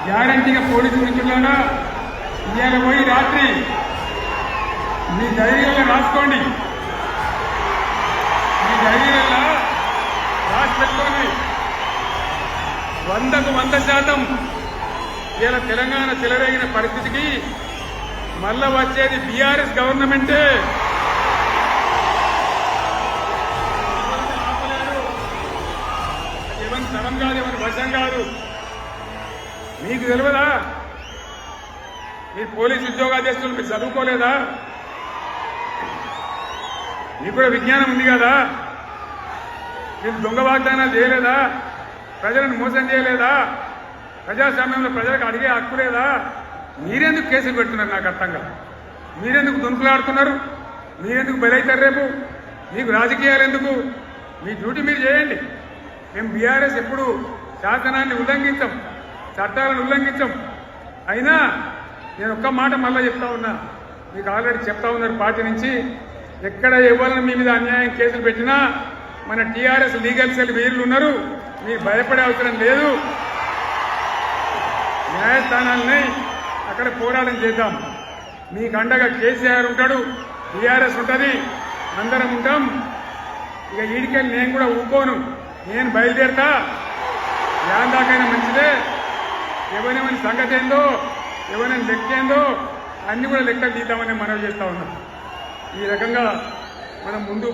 గ్యారంటీగా పోలీసు మిత్రులారా ఇవాళ పోయి రాత్రి మీ డైరీలో రాసుకోండి. మీ డైరీలో రాసి పెట్టుకోండి. 100కు 100% ఇలా తెలంగాణ చెలరేగిన పరిస్థితికి మళ్ళా వచ్చేది బీఆర్ఎస్ గవర్నమెంటే. ఎవరి తరం కాదు, ఎవరి వశం కాదు. మీకు తెలియదా? మీరు పోలీసు ఉద్యోగాలు చేస్తున్నారు, మీరు చదువుకోలేదా? మీకు కూడా విజ్ఞానం ఉంది కదా? మీరు దొంగ వాగ్దానాలు చేయలేదా? ప్రజలను మోసం చేయలేదా? ప్రజాస్వామ్యంలో ప్రజలకు అడిగే హక్కు లేదా? మీరెందుకు కేసులు పెడుతున్నారు? నాకు అర్థం కాదు. మీరెందుకు దునుకులాడుతున్నారు? మీరెందుకు బలైతారు? రేపు మీకు రాజకీయాలు ఎందుకు? మీ డ్యూటీ మీరు చేయండి. మేము బీఆర్ఎస్ ఎప్పుడు శాసనాన్ని ఉల్లంఘించాం, చట్టాలను ఉల్లంఘించాం. అయినా నేను ఒక్క మాట మళ్ళీ చెప్తా ఉన్నా, మీకు ఆల్రెడీ చెప్తా ఉన్నారు పార్టీ నుంచి, ఎక్కడ ఎవరిని మీ మీద అన్యాయం కేసులు పెట్టినా మన టీఆర్ఎస్ లీగల్ సెల్ వీరులు ఉన్నారు. మీరు భయపడే అవసరం లేదు. న్యాయస్థానాలని అక్కడ పోరాటం చేద్దాం. మీకు అండగా కేసీఆర్ ఉంటాడు, టీఆర్ఎస్ ఉంటుంది, అందరం ఉంటాం. ఇక ఈడికెళ్ళి నేను కూడా ఊకోను. నేను బయలుదేరతా. దాకైనా మంచిదే. ఎవరెవరి సంగతి ఏందో, ఎవరైనా లెక్క ఏందో అన్ని కూడా లెక్కలు తీద్దామని మనవి చేస్తా ఉన్నాం. ఈ రకంగా మనం ముందు